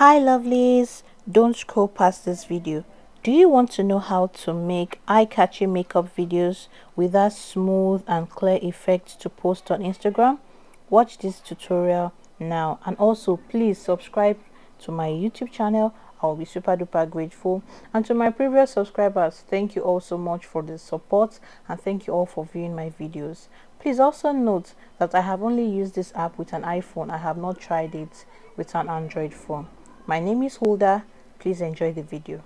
Hi lovelies, don't scroll past this video. Do you want to know how to make eye-catching makeup videos with that smooth and clear effect to post on Instagram? Watch this tutorial now, and also please subscribe to my YouTube channel. I'll be super duper grateful. And to my previous subscribers, thank you all so much for the support, and thank you all for viewing my videos. Please also note that I have only used this app with an iPhone. I have not tried it with an Android phone. My name is Hulda. Please enjoy the video.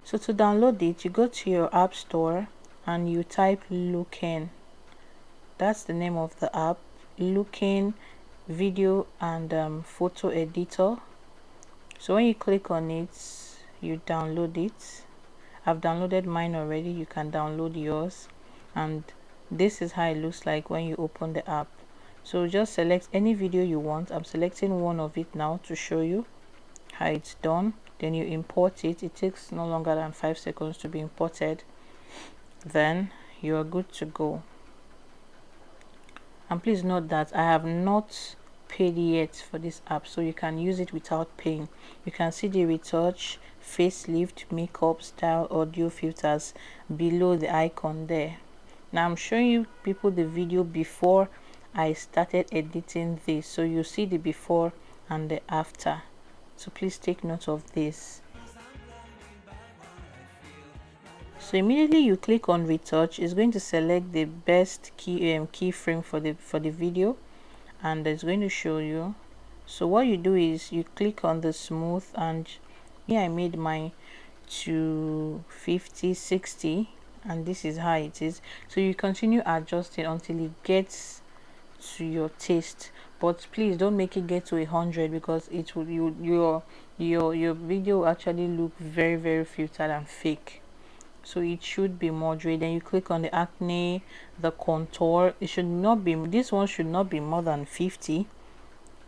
So to download it, you go to your app store and you type Lookin. That's the name of the app. Lookin video and photo editor. So when you click on it, you download it. I've downloaded mine already. You can download yours, and this is how it looks like when you open the app. So just select any video you want. I'm selecting one of it now to show you how it's done. Then you import it. It takes no longer than 5 seconds to be imported. Then you are good to go. And please note that I have not paid yet for this app, so you can use it without paying. You can see the retouch, facelift, makeup, style, audio filters below the icon there. Now I'm showing you people the video before I started editing this, so you see the before and the after. So please take note of this. So immediately you click on retouch, it's going to select the best keyframe for the video, and it's going to show you. So what you do is you click on the smooth, and here I made mine to 50, 60, and this is how it is. So you continue adjusting until it gets to your taste, but please don't make it get to 100, because it will your video will actually look very filtered and fake. So it should be moderate. Then you click on the acne, the contour. It should not be, this one should not be more than 50.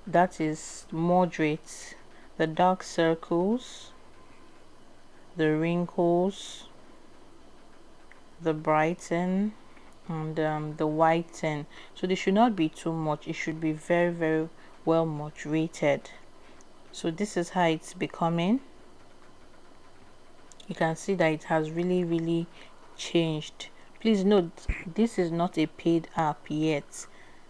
That is moderate. The dark circles, the wrinkles, the brighten, and the whiten. So they should not be too much. It should be very well moderated. So this is how it's becoming. You can see that it has really changed. Please note, this is not a paid app yet,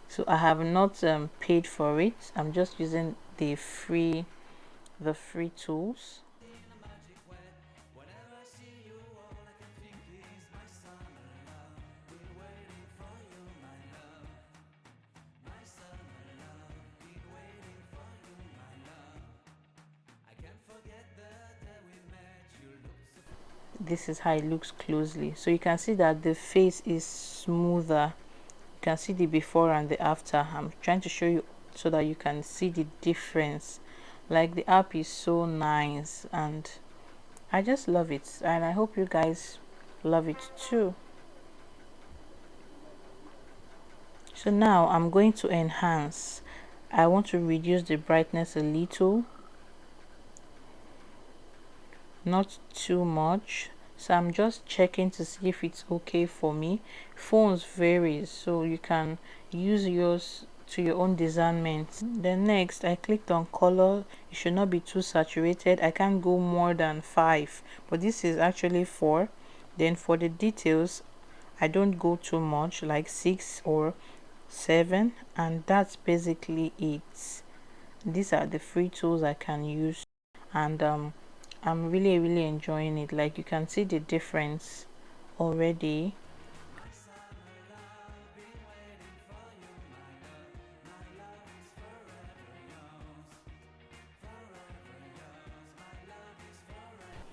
so I have not paid for it. I'm just using the free tools. This is how it looks closely. So you can see that the face is smoother. You can see the before and the after. I'm trying to show you so that you can see the difference. Like, the app is so nice, and I just love it, and I hope you guys love it too. So now I'm going to enhance. I want to reduce the brightness a little, not too much. So I'm just checking to see if it's okay for me. Phones varies, so you can use yours to your own discernment. Then next, I clicked on color. It should not be too saturated. I can't go more than 5, but this is actually 4. Then for the details, I don't go too much, like 6 or 7, and that's basically it. These are the free tools I can use, and I'm really enjoying it. Like, you can see the difference already.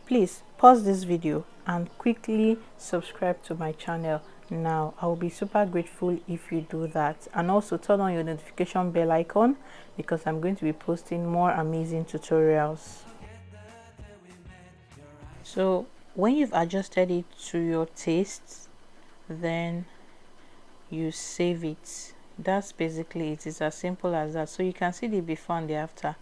Please pause this video and quickly subscribe to my channel now. I will be super grateful if you do that, and also turn on your notification bell icon, because I'm going to be posting more amazing tutorials. So when you've adjusted it to your taste, then you save it. That's basically it. It's as simple as that. So you can see the before and the after.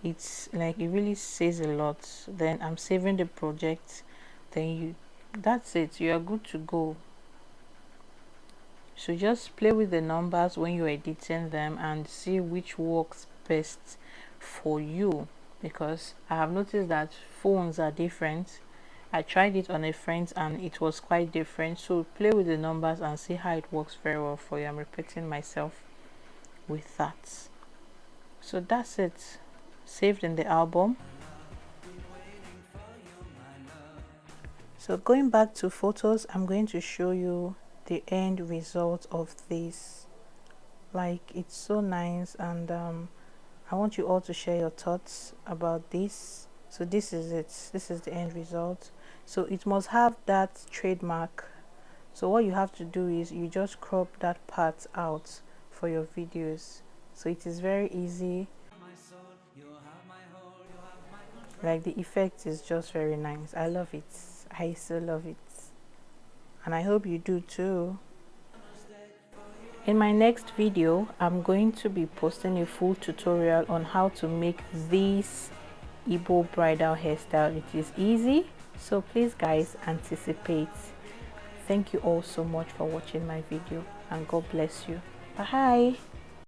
It's like, it really says a lot. Then I'm saving the project. Then that's it, you are good to go. So just play with the numbers when you're editing them and see which works best for you, because I have noticed that phones are different. I tried it on a friend and it was quite different. So play with the numbers and see how it works very well for you. I'm repeating myself with that. So that's it. Saved in the album. So going back to photos, I'm going to show you the end result of this. Like, it's so nice, and I want you all to share your thoughts about this. So this is it. This is the end result. So it must have that trademark. So what you have to do is you just crop that part out for your videos. So it is very easy. Like, the effect is just very nice. I love it. I so love it, and I hope you do too. In my next video, I'm going to be posting a full tutorial on how to make this Igbo bridal hairstyle. It is easy, so please guys, anticipate. Thank you all so much for watching my video, and God bless you. Bye.